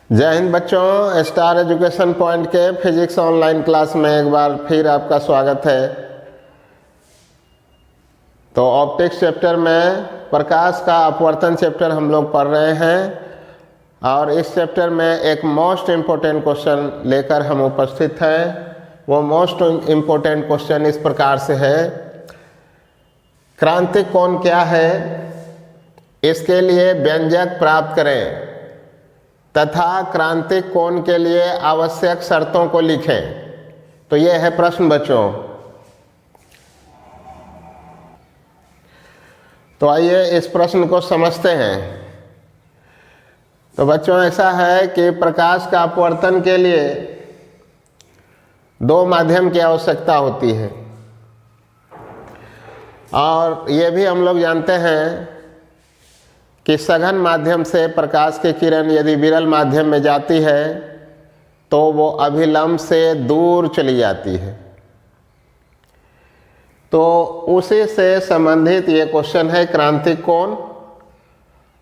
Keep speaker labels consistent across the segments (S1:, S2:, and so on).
S1: जय हिंद बच्चों, star education point के फिजिक्स ऑनलाइन क्लास में एक बार फिर आपका स्वागत है। तो ऑप्टिक्स चैप्टर में प्रकाश का अपवर्तन चैप्टर हम लोग पढ़ रहे हैं और इस चैप्टर में एक मोस्ट इम्पोर्टेंट क्वेश्चन लेकर हम उपस्थित हैं। वो मोस्ट इम्पोर्टेंट क्वेश्चन इस प्रकार से है, क्रांतिक कोण क्या है, इसके लिए व्यंजक प्राप्त करें तथा क्रांतिक कोण के लिए आवश्यक शर्तों को लिखें। तो ये है प्रश्न बच्चों। तो आइए इस प्रश्न को समझते हैं। तो बच्चों ऐसा है कि प्रकाश का अपवर्तन के लिए दो माध्यम की आवश्यकता होती है और ये भी हम लोग जानते हैं कि सघन माध्यम से प्रकाश की किरण यदि विरल माध्यम में जाती है तो वो अभिलंब से दूर चली जाती है। तो उसी से संबंधित ये क्वेश्चन है क्रांतिक कोण।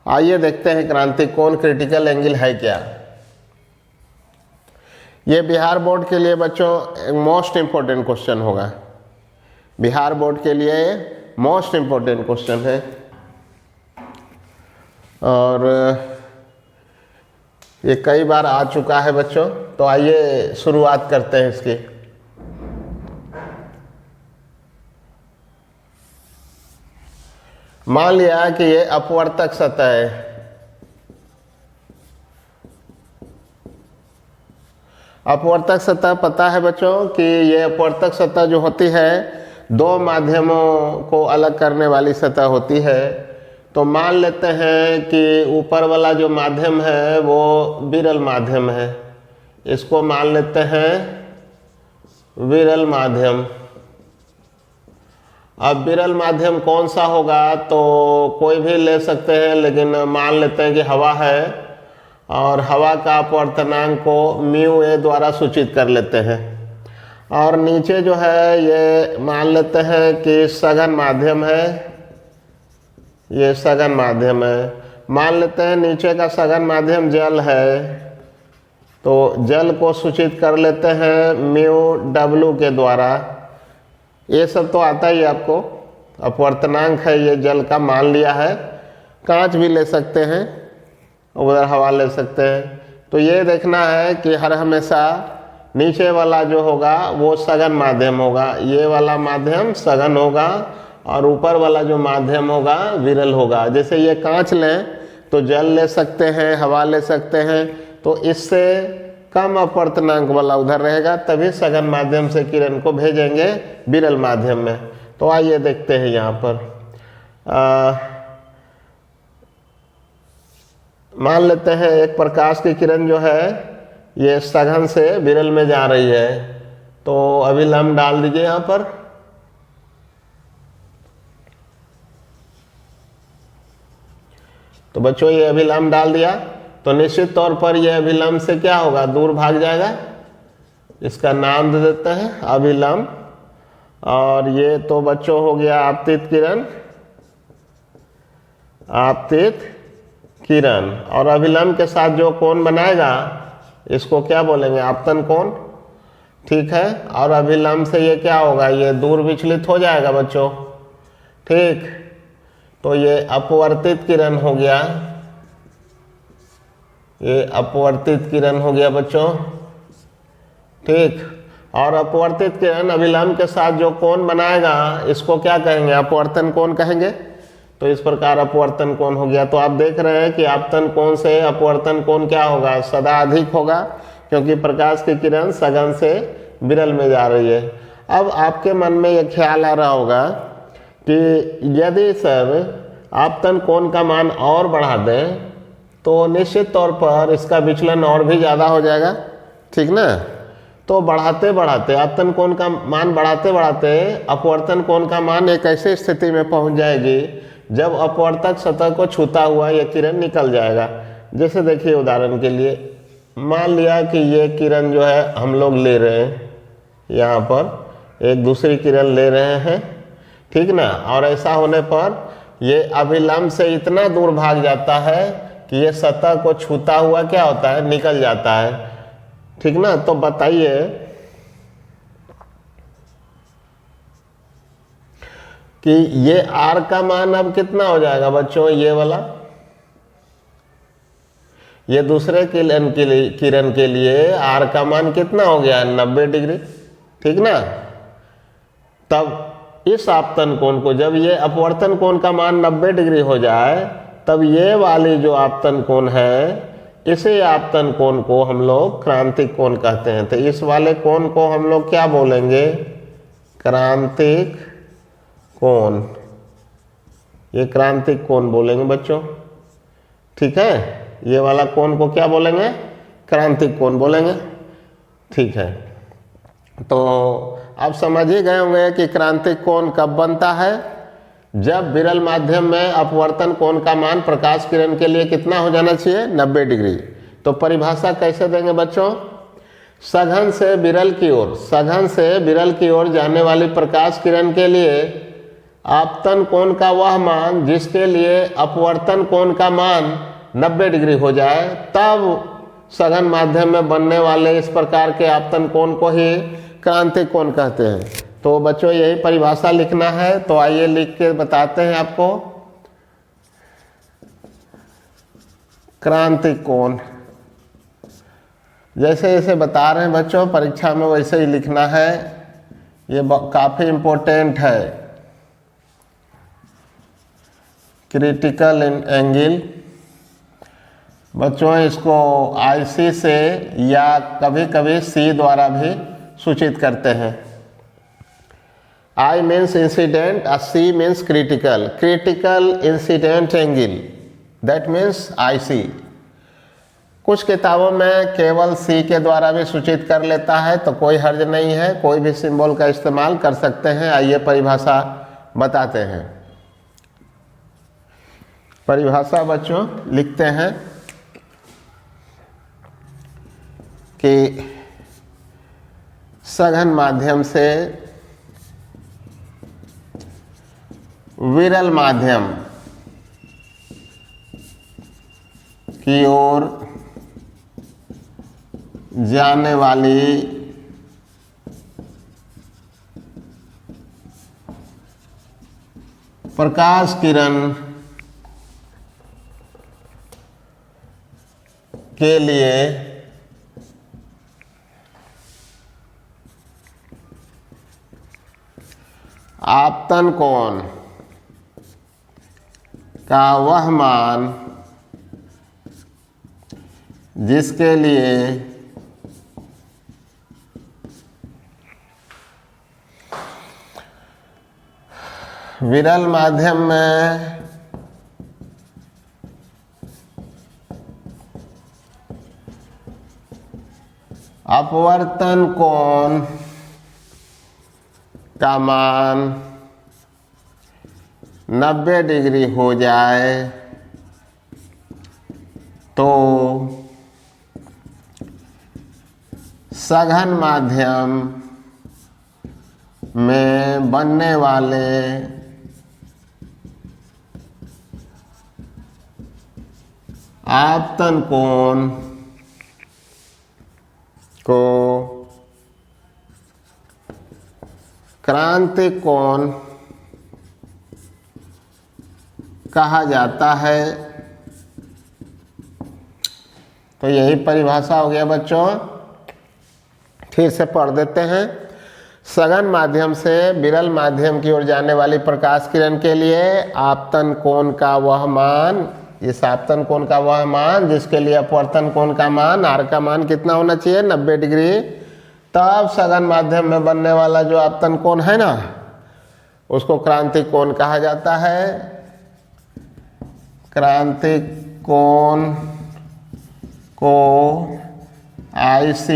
S1: आइए देखते हैं क्रांतिक कोण क्रिटिकल एंगल है क्या। ये बिहार बोर्ड के लिए बच्चों मोस्ट इम्पोर्टेंट क्वेश्चन होगा। बिहार बोर्ड के लिए मोस्ट इम्पोर्टेंट क्वेश्चन है और ये कई बार आ चुका है बच्चों। तो आइए शुरुआत करते हैं इसकी। मान लिया कि ये अपवर्तक सतह है। अपवर्तक सतह पता है बच्चों कि ये अपवर्तक सतह जो होती है दो माध्यमों को अलग करने वाली सतह होती है। तो मान लेते हैं कि ऊपर वाला जो माध्यम है वो विरल माध्यम है, इसको मान लेते हैं विरल माध्यम। अब विरल माध्यम कौन सा होगा, तो कोई भी ले सकते हैं, लेकिन मान लेते हैं कि हवा है और हवा का अपवर्तनांक को म्यू ए द्वारा सूचित कर लेते हैं। और नीचे जो है ये मान लेते हैं कि सघन माध्यम है, ये सघन माध्यम है। मान लेते हैं नीचे का सघन माध्यम जल है, तो जल को सूचित कर लेते हैं म्यू डब्ल्यू के द्वारा। ये सब तो आता ही आपको, अपवर्तनांक है ये जल का मान लिया है। कांच भी ले सकते हैं, उधर हवा ले सकते हैं। तो ये देखना है कि हर हमेशा नीचे वाला जो होगा वो सघन माध्यम होगा, ये वाला माध्यम सघन होगा और ऊपर वाला जो माध्यम होगा विरल होगा। जैसे ये कांच लें तो जल ले सकते हैं, हवा ले सकते हैं, तो इससे कम अपवर्तनांक वाला उधर रहेगा, तभी सघन माध्यम से किरण को भेजेंगे विरल माध्यम में। तो आइए देखते हैं यहाँ पर। मान लेते हैं एक प्रकाश की किरण जो है ये सघन से विरल में जा रही है, तो अभिलंब डाल दीजिए यहाँ पर। तो बच्चों ये अभिलंब डाल दिया तो निश्चित तौर पर यह अभिलंब से क्या होगा, दूर भाग जाएगा। इसका नाम दे देते हैं अभिलंब। और ये तो बच्चों हो गया आपतित किरण, आपतित किरण। और अभिलंब के साथ जो कोण बनाएगा इसको क्या बोलेंगे, आपतन कोण। ठीक है। और अभिलंब से ये क्या होगा, ये दूर विचलित हो जाएगा बच्चों। ठीक, तो ये अपवर्तित किरण हो गया, ये अपवर्तित किरण हो गया बच्चों। ठीक। और अपवर्तित किरण अभिलंब के साथ जो कोण बनाएगा इसको क्या कहेंगे, अपवर्तन कोण कहेंगे। तो इस प्रकार अपवर्तन कोण हो गया। तो आप देख रहे हैं कि आपतन कोण से अपवर्तन कोण क्या होगा, सदा अधिक होगा, क्योंकि प्रकाश की किरण सघन से विरल में जा रही है। अब आपके मन में यह ख्याल आ रहा होगा कि यदि सर आपतन कोण का मान और बढ़ा दें तो निश्चित तौर पर इसका विचलन और भी ज़्यादा हो जाएगा, ठीक ना। तो बढ़ाते बढ़ाते आपतन कोण का मान बढ़ाते बढ़ाते अपवर्तन कोण का मान एक ऐसी स्थिति में पहुंच जाएगी जब अपवर्तक सतह को छूता हुआ यह किरण निकल जाएगा। जैसे देखिए उदाहरण के लिए मान लिया कि ये किरण जो है हम लोग ले रहे हैं, यहाँ पर एक दूसरी किरण ले रहे हैं, ठीक ना। और ऐसा होने पर ये अभिलंब से इतना दूर भाग जाता है कि ये सतह को छूता हुआ क्या होता है, निकल जाता है, ठीक ना। तो बताइए कि ये R का मान अब कितना हो जाएगा बच्चों, ये वाला, ये दूसरे किरण के लिए R का मान कितना हो गया, 90 डिग्री, ठीक ना। तब इस आपतन कोण को, जब ये अपवर्तन कोण का मान 90 डिग्री हो जाए, तब ये वाली जो आपतन कोण है, इसे आपतन कोण को हम लोग क्रांतिक कोण कहते हैं। तो इस वाले कोण को हम लोग क्या बोलेंगे, क्रांतिक कोण, ये क्रांतिक कोण बोलेंगे बच्चों, ठीक है। ये वाला कोण को क्या बोलेंगे, क्रांतिक कोण बोलेंगे, ठीक है। तो अब समझ ही गए होंगे कि क्रांतिक कोण कब बनता है, जब विरल माध्यम में अपवर्तन कोण का मान प्रकाश किरण के लिए कितना हो जाना चाहिए, 90 डिग्री। तो परिभाषा कैसे देंगे बच्चों, सघन से विरल की ओर, सघन से विरल की ओर जाने वाली प्रकाश किरण के लिए आपतन कोण का वह मान जिसके लिए अपवर्तन कोण का मान 90 डिग्री हो जाए, तब सघन माध्यम में बनने वाले इस प्रकार के आपतन कोण को ही क्रांतिक कोण कहते हैं। तो बच्चों यही परिभाषा लिखना है, तो आइए लिख के बताते हैं आपको। क्रांतिक कोण जैसे जैसे बता रहे हैं बच्चों, परीक्षा में वैसे ही लिखना है, ये काफ़ी इम्पोर्टेंट है। क्रिटिकल एंगल बच्चों, इसको IC से या कभी कभी C द्वारा भी सूचित करते हैं। I मीन्स इंसिडेंट और C means critical, critical incident angle, that means IC। कुछ किताबों में केवल C के द्वारा भी सूचित कर लेता है, तो कोई हर्ज नहीं है, कोई भी सिंबल का इस्तेमाल कर सकते हैं। आइए परिभाषा बताते हैं। परिभाषा बच्चों लिखते हैं कि सघन माध्यम से विरल माध्यम की ओर जाने वाली प्रकाश किरण के लिए आपतन कोण का वह मान जिसके लिए विरल माध्यम में अपवर्तन कोण का मान 90 डिग्री हो जाए, तो सघन माध्यम में बनने वाले आपतन कोण को क्रांतिक कोण कहा जाता है। तो यही परिभाषा हो गया बच्चों, फिर से पढ़ देते हैं। सघन माध्यम से विरल माध्यम की ओर जाने वाली प्रकाश किरण के लिए आपतन कोण का वह मान, इस आपतन कोण का वह मान जिसके लिए अपवर्तन कोण का मान R का मान कितना होना चाहिए, 90 डिग्री। तब सघन माध्यम में बनने वाला जो आपतन कोण है ना, उसको क्रांतिक कोण कहा जाता है। क्रांतिक कोण को IC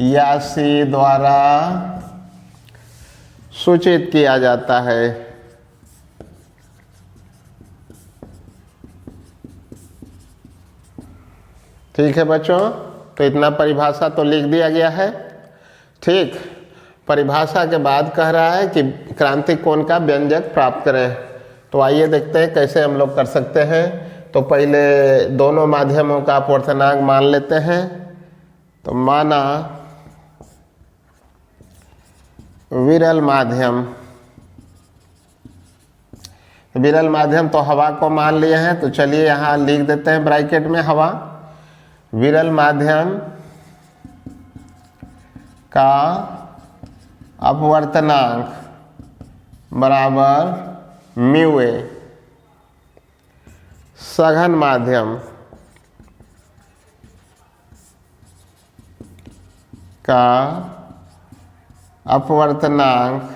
S1: या C द्वारा सूचित किया जाता है। ठीक है बच्चों, तो इतना परिभाषा तो लिख दिया गया है। ठीक, परिभाषा के बाद कह रहा है कि क्रांतिक कोण का व्यंजक प्राप्त करें। तो आइए देखते हैं कैसे हम लोग कर सकते हैं। तो पहले दोनों माध्यमों का अपवर्तनांक मान लेते हैं। तो माना विरल माध्यम, विरल माध्यम तो हवा को मान लिए हैं, तो चलिए यहाँ लिख देते हैं ब्रैकेट में हवा। विरल माध्यम का अपवर्तनांक बराबर म्यू ए। सघन माध्यम का अपवर्तनांक,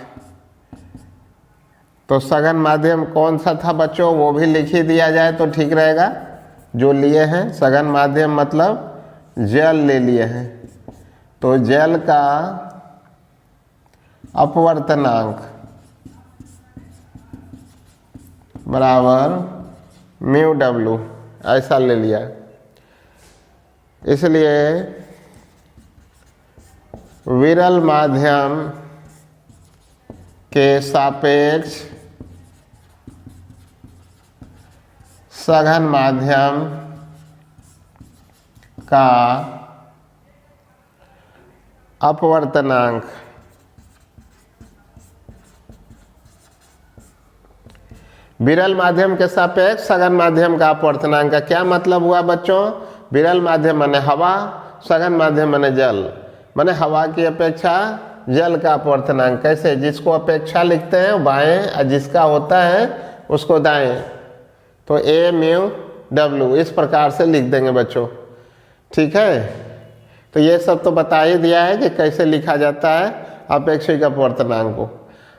S1: तो सघन माध्यम कौन सा था बच्चों, वो भी लिख ही दिया जाए तो ठीक रहेगा। जो लिए हैं सघन माध्यम मतलब जल ले लिए हैं, तो जल का अपवर्तनांक बराबर म्यू डब्लू, ऐसा ले लिया। इसलिए विरल माध्यम के सापेक्ष सघन माध्यम का अपवर्तनांक विरल माध्यम के सापेक्ष सघन माध्यम का अपवर्तनांक का क्या मतलब हुआ बच्चों? विरल माध्यम माने हवा, सघन माध्यम माने जल, माने हवा की अपेक्षा जल का अपवर्तनांक। कैसे? जिसको अपेक्षा लिखते हैं बाएं और जिसका होता है उसको दाएं। तो ए म्यू डब्लू इस प्रकार से लिख देंगे बच्चों, ठीक है। तो ये सब तो बता ही दिया है कि कैसे लिखा जाता है अपेक्षिक अपवर्तनांक को।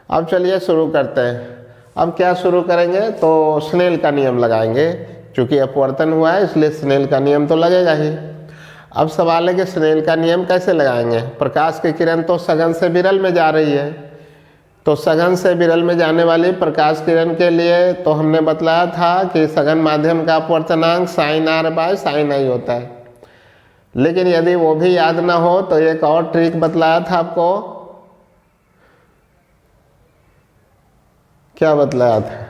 S1: अब चलिए शुरू करते हैं। अब क्या शुरू करेंगे? तो स्नेल का नियम लगाएंगे। चूँकि अपवर्तन हुआ है इसलिए स्नेल का नियम तो लगेगा ही। अब सवाल है कि स्नेल का नियम कैसे लगाएंगे? प्रकाश की किरण तो सघन से विरल में जा रही है, तो सघन से विरल में जाने वाली प्रकाश किरण के लिए तो हमने बतलाया था कि सघन माध्यम का अपवर्तनांक साइन आर बाय साइन आई होता है। लेकिन यदि वो भी याद ना हो तो एक और ट्रिक बतलाया था आपको। क्या बतलाया था?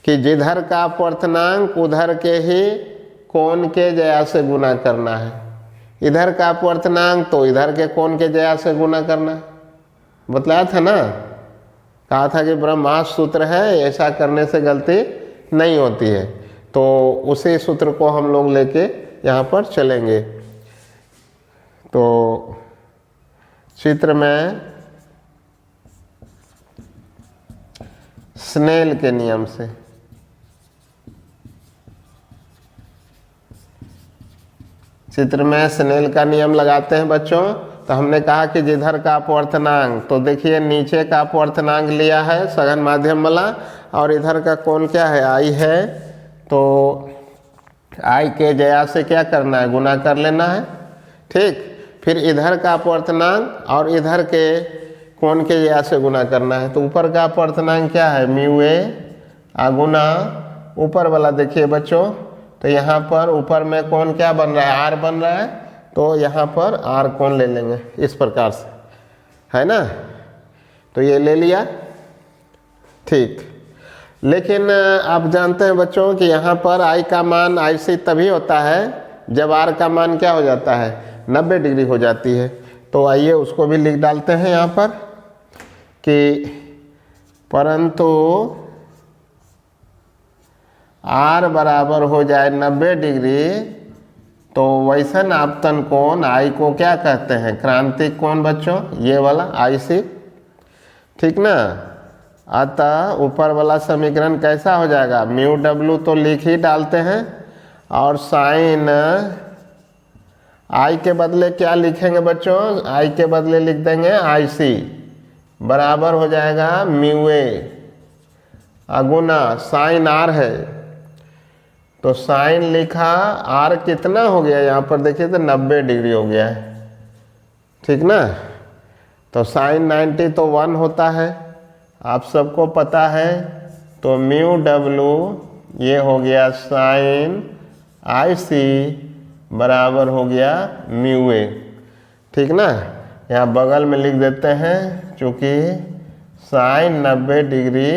S1: कि जिधर का अपवर्तनांक उधर के ही कोण के ज्या से गुना करना है। इधर का अपवर्तनांक तो इधर के कोण के ज्या से गुना करना है। बतलाया था ना, कहा था कि ब्रह्मास्त्र सूत्र है, ऐसा करने से गलती नहीं होती है। तो उसी सूत्र को हम लोग लेके यहाँ पर चलेंगे। तो चित्र में स्नेल के नियम से चित्र में स्नेल का नियम लगाते हैं बच्चों। तो हमने कहा कि जिधर का अपवर्तनांक, तो देखिए नीचे का अपवर्तनांक लिया है सघन माध्यम वाला, और इधर का कोण क्या है? आई है। तो आई के ज्या से क्या करना है? गुना कर लेना है, ठीक। फिर इधर का अपवर्तनांक और इधर के कोण के ज्या से गुना करना है। तो ऊपर का अपवर्तनांक क्या है? म्यू ए गुना ऊपर वाला। देखिए बच्चों, तो यहाँ पर ऊपर में कोण क्या बन रहा है? आर बन रहा है, तो यहाँ पर आर कोण ले लेंगे इस प्रकार से, है ना। तो ये ले लिया, ठीक। लेकिन आप जानते हैं बच्चों कि यहाँ पर आई का मान आई सी तभी होता है जब आर का मान क्या हो जाता है? 90 डिग्री हो जाती है। तो आइए उसको भी लिख डालते हैं यहाँ पर कि परंतु आर बराबर हो जाए 90 डिग्री, तो वैसन आपतन कोण आई को क्या कहते हैं? क्रांतिक कोण बच्चों, ये वाला आई सी, ठीक ना। अतः ऊपर वाला समीकरण कैसा हो जाएगा? म्यू डब्लू तो लिख ही डालते हैं, और साइन आई के बदले क्या लिखेंगे बच्चों? आई के बदले लिख देंगे आई सी बराबर हो जाएगा म्यू ए गुना साइन आर है। तो साइन लिखा, आर कितना हो गया यहाँ पर देखिए तो 90 डिग्री हो गया है, ठीक ना। तो साइन 90 तो 1 होता है, आप सबको पता है। तो म्यू डब्लू ये हो गया साइन आई सी बराबर हो गया म्यू ए, ठीक ना। यहाँ बगल में लिख देते हैं, चूँकि साइन 90 डिग्री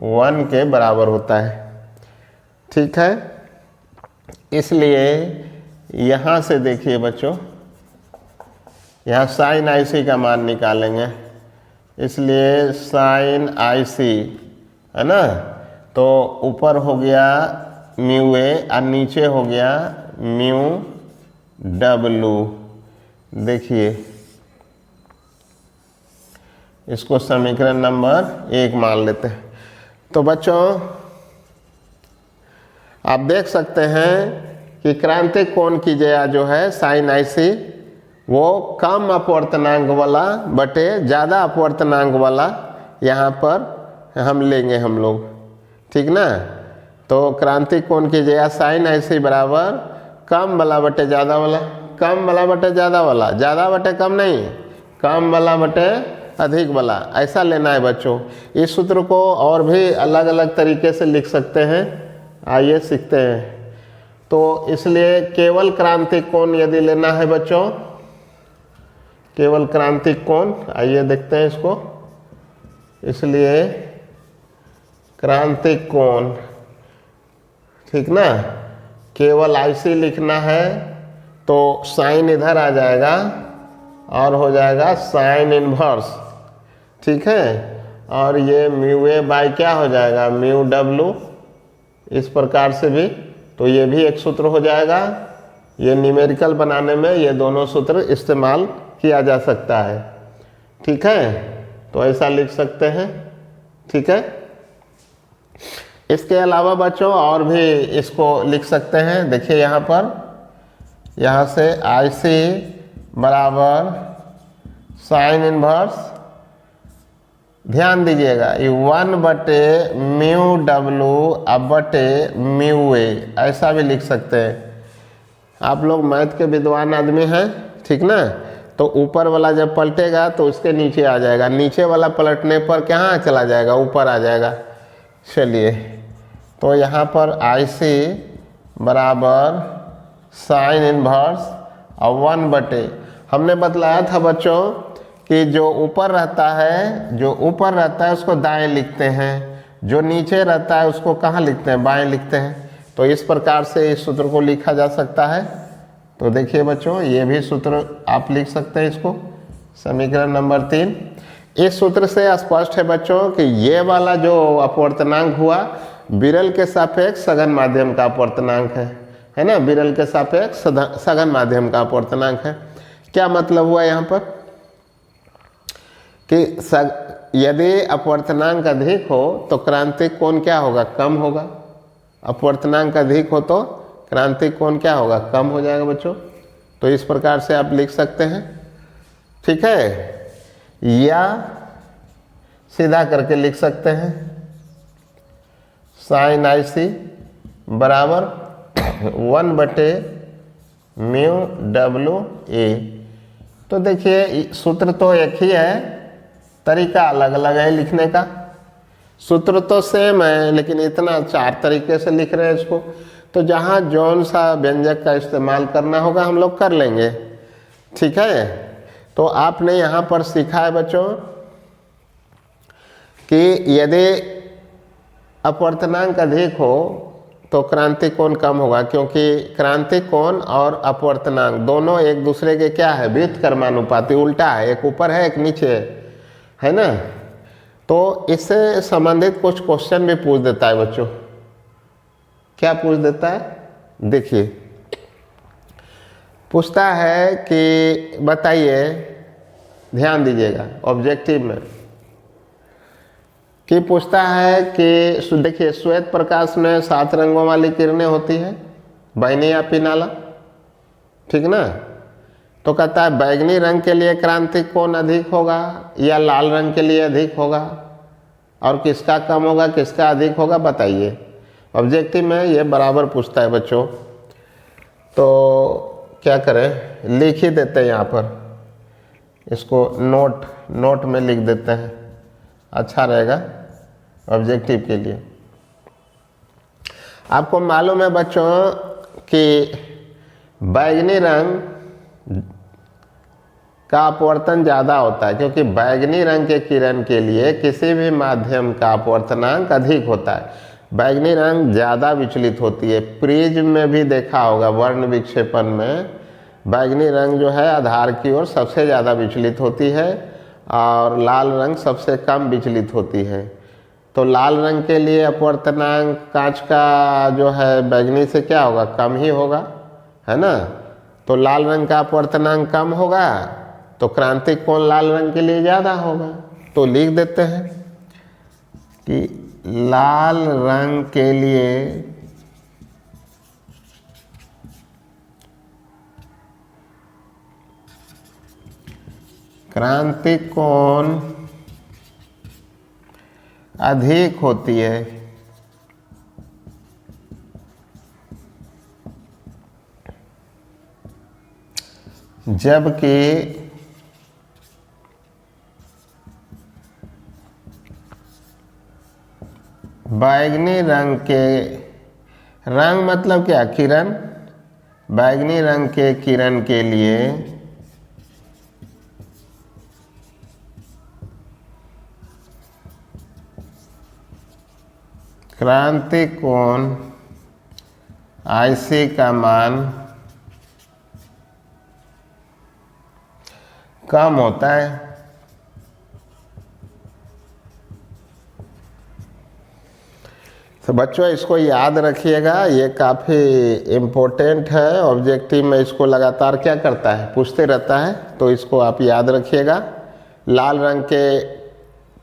S1: 1 के बराबर होता है। ठीक है। इसलिए यहाँ से देखिए बच्चों, यहाँ साइन आई सी का मान निकालेंगे, इसलिए साइन आई सी है ना, तो ऊपर हो गया म्यू ए और नीचे हो गया म्यू डब्लू। देखिए इसको समीकरण नंबर 1 मान लेते हैं। तो बच्चों आप देख सकते हैं कि क्रांतिक कोण की जया जो है साइन आई सी, वो कम अपवर्तनांक वाला बटे ज़्यादा अपवर्तनांक वाला यहाँ पर हम लेंगे हम लोग, ठीक ना। तो क्रांतिक कोण की जया साइन आई सी बराबर कम वाला बटे ज़्यादा वाला, कम वाला बटे ज़्यादा वाला, ज़्यादा बटे कम नहीं, कम वाला बटे अधिक वाला, ऐसा लेना है बच्चों। इस सूत्र को और भी अलग अलग तरीके से लिख सकते हैं, आइए सीखते हैं। तो इसलिए केवल क्रांतिक कोण यदि लेना है बच्चों, केवल क्रांतिक कोण, आइए देखते हैं इसको। इसलिए क्रांतिक कोण, ठीक ना, केवल आईसी लिखना है तो साइन इधर आ जाएगा और हो जाएगा साइन इनवर्स, ठीक है। और ये म्यू ए बाई क्या हो जाएगा, म्यू डब्लू, इस प्रकार से भी। तो ये भी एक सूत्र हो जाएगा। ये न्यूमेरिकल बनाने में ये दोनों सूत्र इस्तेमाल किया जा सकता है, ठीक है। तो ऐसा लिख सकते हैं, ठीक है। इसके अलावा बच्चों और भी इसको लिख सकते हैं। देखिए यहाँ पर, यहाँ से आई सी बराबर साइन इनवर्स, ध्यान दीजिएगा ये 1 बटे म्यू डब्लू अब बटे म्यू ए, ऐसा भी लिख सकते हैं। आप लोग मैथ के विद्वान आदमी हैं, ठीक ना। तो ऊपर वाला जब पलटेगा तो उसके नीचे आ जाएगा, नीचे वाला पलटने पर कहाँ चला जाएगा, ऊपर आ जाएगा। चलिए तो यहाँ पर आई सी बराबर साइन इनवर्स और 1 बटे, हमने बतलाया था बच्चों कि जो ऊपर रहता है, जो ऊपर रहता है उसको दाएं लिखते हैं, जो नीचे रहता है उसको कहाँ लिखते हैं, बाएं लिखते हैं। तो इस प्रकार से इस सूत्र को लिखा जा सकता है। तो देखिए बच्चों ये भी सूत्र आप लिख सकते हैं, इसको समीकरण नंबर 3। इस सूत्र से स्पष्ट है बच्चों कि ये वाला जो अपवर्तनांक हुआ विरल के सापेक्ष सघन माध्यम का अपवर्तनांक है ना, विरल के सापेक्ष सघन माध्यम का अपवर्तनांक है। क्या मतलब हुआ यहाँ पर कि यदि अपवर्तनांक अधिक हो तो क्रांतिक कोण क्या होगा, कम होगा। अपवर्तनांक अधिक हो तो क्रांतिक कोण क्या होगा, कम हो जाएगा बच्चों। तो इस प्रकार से आप लिख सकते हैं, ठीक है। या सीधा करके लिख सकते हैं साइन आई सी बराबर 1 बटे म्यू डब्लू ए। तो देखिए सूत्र तो एक ही है, तरीका अलग अलग है लिखने का। सूत्र तो सेम है लेकिन इतना 4 तरीके से लिख रहे हैं इसको। तो जहाँ जौन सा व्यंजक का इस्तेमाल करना होगा हम लोग कर लेंगे, ठीक है। तो आपने यहाँ पर सीखा है बच्चों कि यदि अपवर्तनांक अधिक हो तो क्रांतिक कोण कम होगा, क्योंकि क्रांतिक कोण और अपवर्तनांक दोनों एक दूसरे के क्या है, व्युत्क्रमानुपाती, उल्टा है, एक ऊपर है एक नीचे है ना। तो इससे संबंधित कुछ क्वेश्चन भी पूछ देता है बच्चों। क्या पूछ देता है, देखिए पूछता है कि बताइए, ध्यान दीजिएगा ऑब्जेक्टिव में, कि पूछता है कि देखिए श्वेत प्रकाश में 7 रंगों वाली किरणें होती है, बैगनी या पीनाला, ठीक ना। तो कहता है बैगनी रंग के लिए क्रांतिक कोण अधिक होगा या लाल रंग के लिए अधिक होगा, और किसका कम होगा किसका अधिक होगा बताइए। ऑब्जेक्टिव में ये बराबर पूछता है बच्चों। तो क्या करें, लिख ही देते हैं यहाँ पर, इसको नोट में लिख देते हैं, अच्छा रहेगा ऑब्जेक्टिव के लिए। आपको मालूम है बच्चों कि बैगनी रंग का अपवर्तन ज़्यादा होता है, क्योंकि बैगनी रंग के किरण के लिए किसी भी माध्यम का अपवर्तनांक अधिक होता है। बैगनी रंग ज़्यादा विचलित होती है। प्रिज्म में भी देखा होगा, वर्ण विक्षेपण में बैगनी रंग जो है आधार की ओर सबसे ज़्यादा विचलित होती है और लाल रंग सबसे कम विचलित होती है। तो लाल रंग के लिए अपवर्तनांक कांच का जो है बैगनी से क्या होगा, कम ही होगा, है ना। तो लाल रंग का अपवर्तनांक कम होगा तो क्रांतिक कोण लाल रंग के लिए ज़्यादा होगा। तो लिख देते हैं कि लाल रंग के लिए क्रांतिक कोण अधिक होती है, जबकि बैगनी रंग के रंग मतलब क्या, किरण, बैगनी रंग के किरण के लिए क्रांतिक कोण IC का मान कम होता है। तो बच्चों इसको याद रखिएगा, ये काफ़ी इम्पोर्टेंट है। ऑब्जेक्टिव में इसको लगातार क्या करता है, पूछते रहता है, तो इसको आप याद रखिएगा। लाल रंग के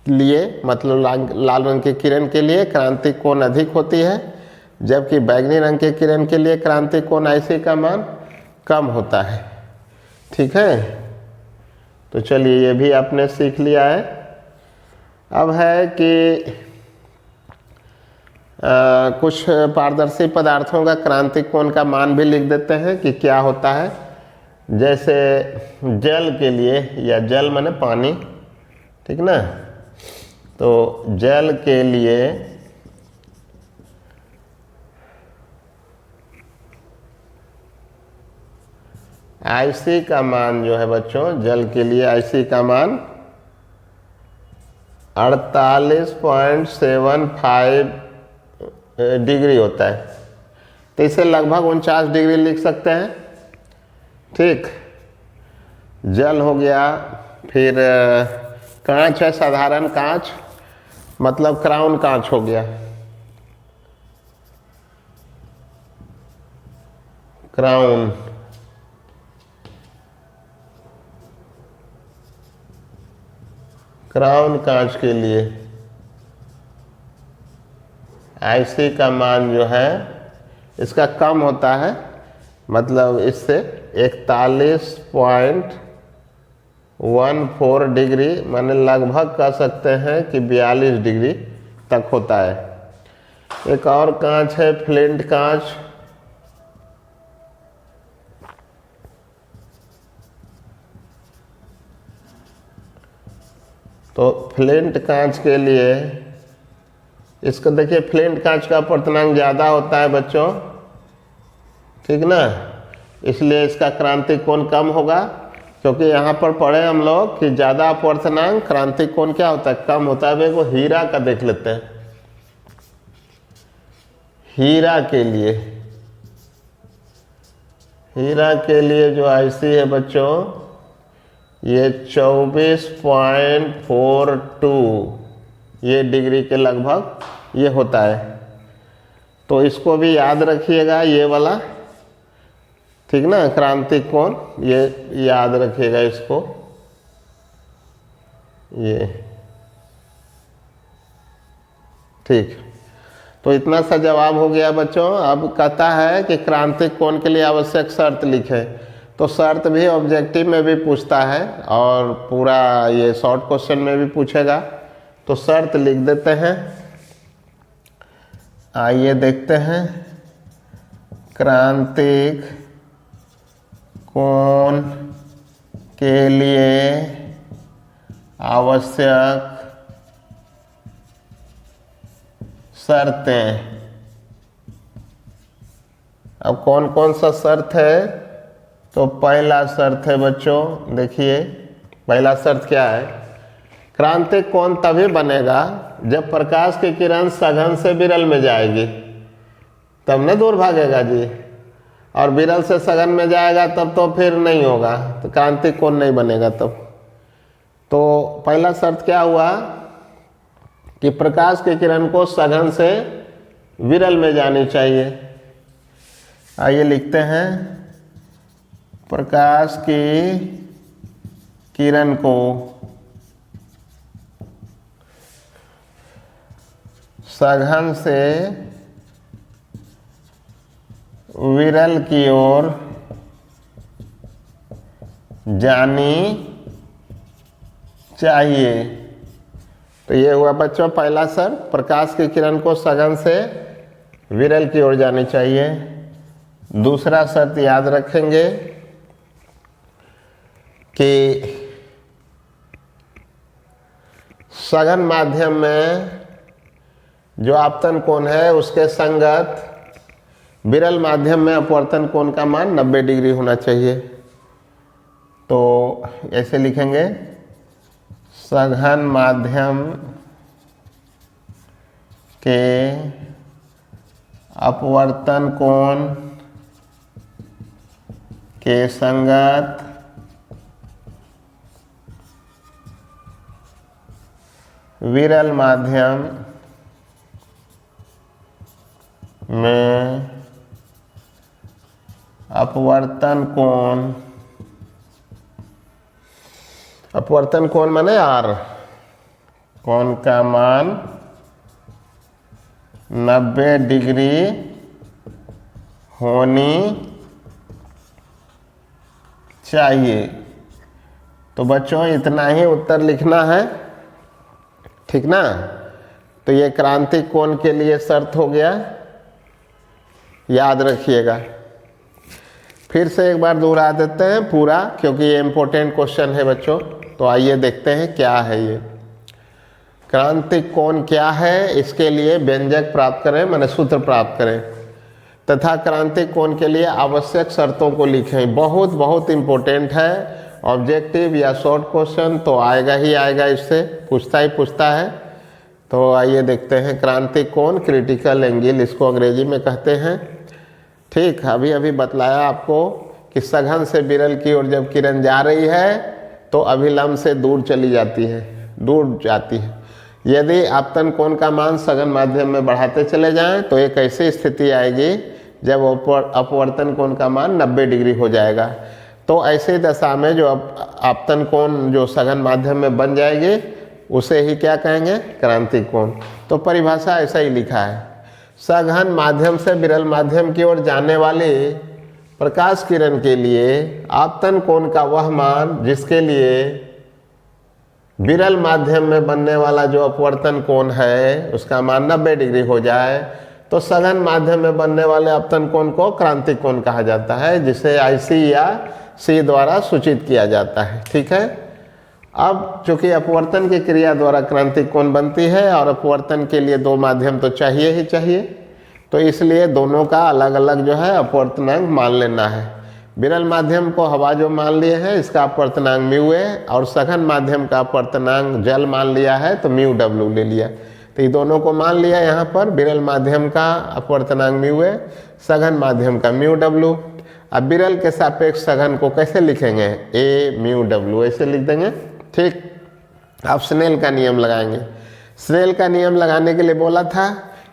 S1: लिए मतलब लाल रंग के किरण के लिए क्रांतिक कोण अधिक होती है, जबकि बैगनी रंग के किरण के लिए क्रांतिक कोण IC का मान कम होता है। ठीक है, तो चलिए ये भी आपने सीख लिया है। अब है कि कुछ पारदर्शी पदार्थों का क्रांतिक कोण का मान भी लिख देते हैं कि क्या होता है। जैसे जल के लिए, या जल माने पानी, ठीक ना, तो जल के लिए IC का मान जो है बच्चों, जल के लिए IC का मान 48.75 डिग्री होता है। तो इसे लगभग 49 डिग्री लिख सकते हैं। ठीक, जल हो गया। फिर कांच है, साधारण कांच मतलब क्राउन कांच हो गया, क्राउन। क्राउन कांच के लिए IC का मान जो है इसका कम होता है, मतलब इससे 41.14 डिग्री, माने लगभग कह सकते हैं कि 42 डिग्री तक होता है। एक और कांच है फ्लिंट कांच। तो फ्लिंट कांच के लिए इसको देखिए, फ्लिंट कांच का अपवर्तनांक ज़्यादा होता है बच्चों, ठीक ना, इसलिए इसका क्रांतिक कोण कम होगा। क्योंकि यहाँ पर पढ़े हम लोग कि ज़्यादा अपवर्तनांक क्रांतिक कोण क्या होता है, कम होता है। वो हीरा का देख लेते हैं। हीरा के लिए, हीरा के लिए जो IC है बच्चों, ये 24.42 ये डिग्री के लगभग ये होता है। तो इसको भी याद रखिएगा, ये वाला, ठीक ना, क्रांतिक कोण, ये याद रखिएगा इसको। ये ठीक, तो इतना सा जवाब हो गया बच्चों। अब कहता है कि क्रांतिक कोण के लिए आवश्यक शर्त लिखें। तो शर्त भी ऑब्जेक्टिव में भी पूछता है और पूरा ये शॉर्ट क्वेश्चन में भी पूछेगा। तो शर्त लिख देते हैं, आइए देखते हैं। क्रांतिक कोण के लिए आवश्यक शर्तें। अब कौन कौन सा शर्त है? तो पहला शर्त है बच्चों, देखिए पहला शर्त क्या है, क्रांतिक कोण तभी बनेगा जब प्रकाश की किरण सघन से विरल में जाएगी तब न दूर भागेगा जी, और विरल से सघन में जाएगा तब तो फिर नहीं होगा, तो क्रांतिक कोण नहीं बनेगा तब। तो पहला शर्त क्या हुआ कि प्रकाश की किरण को सघन से विरल में जानी चाहिए। आइए लिखते हैं, प्रकाश की किरण को सघन से विरल की ओर जानी चाहिए। तो ये हुआ बच्चों पहला शर्त, प्रकाश की किरण को सघन से विरल की ओर जानी चाहिए। दूसरा शर्त याद रखेंगे कि सघन माध्यम में जो आपतन कोण है उसके संगत विरल माध्यम में अपवर्तन कोण का मान 90 डिग्री होना चाहिए। तो ऐसे लिखेंगे, सघन माध्यम के अपवर्तन कोण के संगत विरल माध्यम में अपवर्तन कोण माने आर, कोण का मान 90 डिग्री होनी चाहिए। तो बच्चों इतना ही उत्तर लिखना है, ठीक ना। तो ये क्रांतिक कोण के लिए शर्त हो गया, याद रखिएगा। फिर से एक बार दोहरा देते हैं पूरा, क्योंकि ये इम्पोर्टेंट क्वेश्चन है बच्चों। तो आइए देखते हैं क्या है ये क्रांतिक कोण क्या है। इसके लिए व्यंजक प्राप्त करें, माने सूत्र प्राप्त करें, तथा क्रांतिक कोण के लिए आवश्यक शर्तों को लिखें। बहुत बहुत इम्पोर्टेंट है, ऑब्जेक्टिव या शॉर्ट क्वेश्चन तो आएगा ही आएगा, इससे पूछता है। तो आइए देखते हैं, क्रांतिक कोण क्रिटिकल एंगल इसको अंग्रेजी में कहते हैं। ठीक, अभी बतलाया आपको कि सघन से विरल की ओर जब किरण जा रही है तो अभिलंब से दूर चली जाती है, दूर जाती है। यदि आपतन कोण का मान सघन माध्यम में बढ़ाते चले जाएं तो एक ऐसी स्थिति आएगी जब अपवर्तन कोण का मान 90 डिग्री हो जाएगा। तो ऐसी दशा में जो आपतन कोण जो सघन माध्यम में बन जाएगी उसे ही क्या कहेंगे, क्रांतिक कोण। तो परिभाषा ऐसा ही लिखा है, सघन माध्यम से विरल माध्यम की ओर जाने वाली प्रकाश किरण के लिए आपतन कोण का वह मान जिसके लिए विरल माध्यम में बनने वाला जो अपवर्तन कोण है उसका मान 90 डिग्री हो जाए तो सघन माध्यम में बनने वाले आपतन कोण को क्रांतिक कोण कहा जाता है, जिसे IC या C द्वारा सूचित किया जाता है। ठीक है। अब चूंकि अपवर्तन की क्रिया द्वारा क्रांतिक कोण बनती है और अपवर्तन के लिए दो माध्यम तो चाहिए ही चाहिए, तो इसलिए दोनों का अलग अलग जो है अपवर्तनांक मान लेना है। विरल माध्यम को हवा जो मान लिए हैं इसका अपवर्तनांक म्यू है, और सघन माध्यम का अपवर्तनांक जल मान लिया है तो म्यू डब्ल्यू ले लिया। तो ये दोनों को मान लिया यहाँ पर, विरल माध्यम का अपवर्तनांक म्यू है, सघन माध्यम का म्यू डब्ल्यू। अब विरल के सापेक्ष सघन को कैसे लिखेंगे, ए म्यू डब्ल्यू ऐसे लिख देंगे। ठीक, आप स्नेल का नियम लगाएंगे। स्नेल का नियम लगाने के लिए बोला था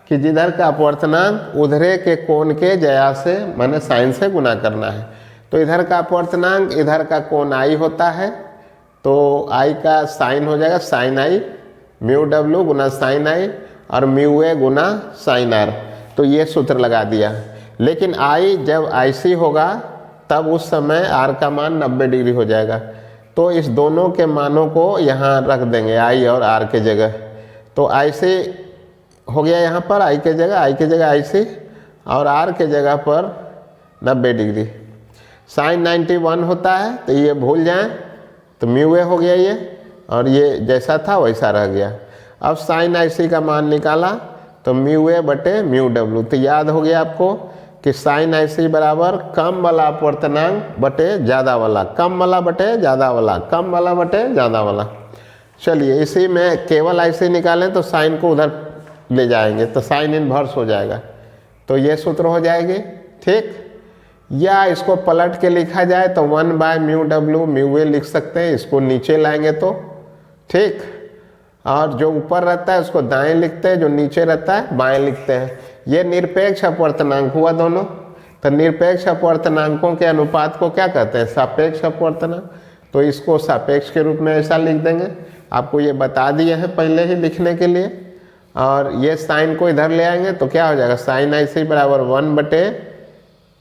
S1: कि जिधर का अपवर्तनांक उधरे के कोण के ज्या से माने साइन से गुना करना है। तो इधर का अपवर्तनांक इधर का कोण आई होता है, तो आई का साइन हो जाएगा साइन आई, म्यू डब्ल्यू गुना साइन आई और म्यू ए गुना साइन आर। तो ये सूत्र लगा दिया। लेकिन आई जब IC होगा तब उस समय आर का मान 90 डिग्री हो जाएगा। तो इस दोनों के मानों को यहाँ रख देंगे आई और आर के जगह। तो IC हो गया यहाँ पर, आई के जगह IC और आर के जगह पर 90 डिग्री। साइन 91 होता है तो ये भूल जाएं, तो म्यू ए हो गया ये, और ये जैसा था वैसा रह गया। अब साइन IC का मान निकाला तो म्यू ए बटे म्यू डब्ल्यू। तो याद हो गया आपको कि साइन IC बराबर कम वाला अपवर्तनांक बटे ज़्यादा वाला, कम वाला बटे ज़्यादा वाला, कम वाला बटे ज़्यादा वाला। चलिए इसी में केवल ऐसे निकालें तो साइन को उधर ले जाएंगे तो साइन इनवर्स हो जाएगा, तो ये सूत्र हो जाएगी। ठीक, या इसको पलट के लिखा जाए तो 1/μw μ लिख सकते हैं, इसको नीचे लाएंगे तो। ठीक, और जो ऊपर रहता है उसको दाएं लिखते हैं, जो नीचे रहता है बाएं लिखते हैं। ये निरपेक्ष अपवर्तनांक हुआ दोनों। तो निरपेक्ष अपवर्तनांकों के अनुपात को क्या कहते हैं? सापेक्ष अपवर्तनांक। तो इसको सापेक्ष के रूप में ऐसा लिख देंगे, आपको ये बता दिए हैं पहले ही लिखने के लिए। और ये साइन को इधर ले आएंगे तो क्या हो जाएगा? साइन ऐसे बराबर 1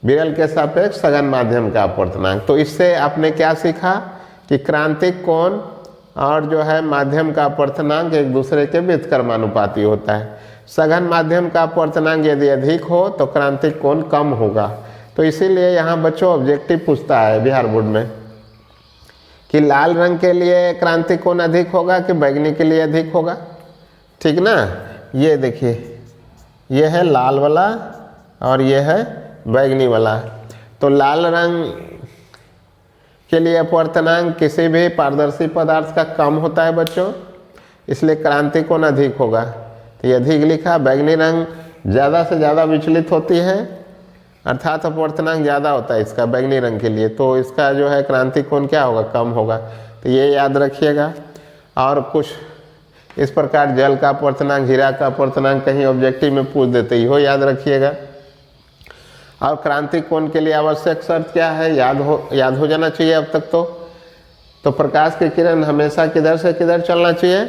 S1: विरल के सापेक्ष सघन माध्यम का अपवर्तनांक। तो इससे आपने क्या सीखा कि क्रांतिक कोण और जो है माध्यम का अपवर्तनांक एक दूसरे के व्युत्क्रमानुपाती होता है। सघन माध्यम का अपवर्तनांक यदि अधिक हो तो क्रांतिक कोण कम होगा। तो इसीलिए यहाँ बच्चों ऑब्जेक्टिव पूछता है बिहार बोर्ड में कि लाल रंग के लिए क्रांतिक कोण अधिक होगा कि बैंगनी के लिए अधिक होगा। ठीक ना, ये देखिए ये है लाल वाला और ये है बैंगनी वाला। तो लाल रंग के लिए अपवर्तनांक किसी भी पारदर्शी पदार्थ का कम होता है बच्चों, इसलिए क्रांतिक कोण अधिक होगा। तो ये अधिक लिखा। बैंगनी रंग ज़्यादा से ज़्यादा विचलित होती है, अर्थात अपवर्तनांक ज़्यादा होता है इसका बैंगनी रंग के लिए, तो इसका जो है क्रांतिक कोण क्या होगा? कम होगा। तो ये याद रखिएगा। और कुछ इस प्रकार जल का अपवर्तनांक, हीरा का अपवर्तनांक कहीं ऑब्जेक्टिव में पूछ देते ही हो, याद रखिएगा। और क्रांतिक कोण के लिए आवश्यक शर्त क्या है? याद हो जाना चाहिए अब तक तो प्रकाश की किरण हमेशा किधर से किधर चलना चाहिए?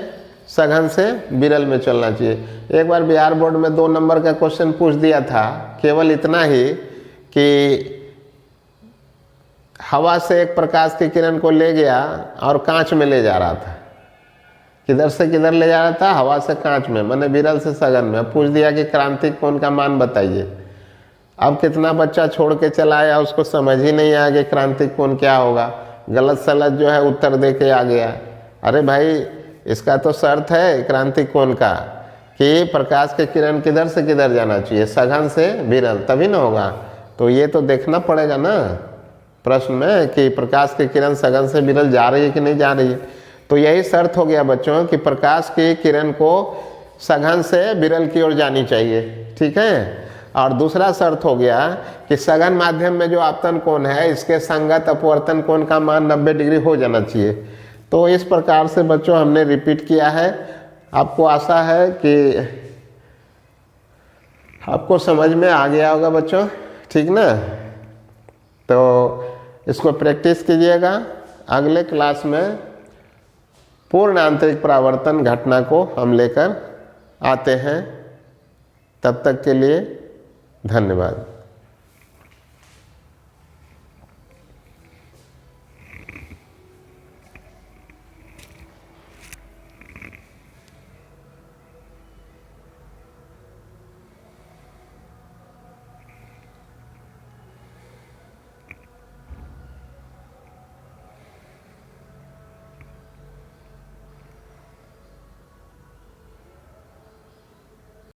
S1: सघन से विरल में चलना चाहिए। एक बार बिहार बोर्ड में 2 नंबर का क्वेश्चन पूछ दिया था, केवल इतना ही कि हवा से एक प्रकाश की किरण को ले गया और कांच में ले जा रहा था। किधर से किधर ले जा रहा था? हवा से कांच में, माने विरल से सघन में। पूछ दिया कि क्रांतिक कोण का मान बताइए। अब कितना बच्चा छोड़ के चला आया, उसको समझ ही नहीं आया कि क्रांतिक कोण क्या होगा, गलत सलत जो है उत्तर दे के आ गया। अरे भाई, इसका तो शर्त है क्रांतिक कोण का कि प्रकाश के किरण किधर से किधर जाना चाहिए? सघन से विरल, तभी ना होगा। तो ये तो देखना पड़ेगा ना प्रश्न में कि प्रकाश की किरण सघन से विरल जा रही है कि नहीं जा रही है। तो यही शर्त हो गया बच्चों कि प्रकाश की किरण को सघन से विरल की ओर जानी चाहिए। ठीक है। और दूसरा शर्त हो गया कि सघन माध्यम में जो आपतन कोण है इसके संगत अपवर्तन कोण का मान 90 डिग्री हो जाना चाहिए। तो इस प्रकार से बच्चों हमने रिपीट किया है। आपको आशा है कि आपको समझ में आ गया होगा बच्चों। ठीक ना, तो इसको प्रैक्टिस कीजिएगा। अगले क्लास में पूर्ण आंतरिक परावर्तन घटना को हम लेकर आते हैं। तब तक के लिए धन्यवाद।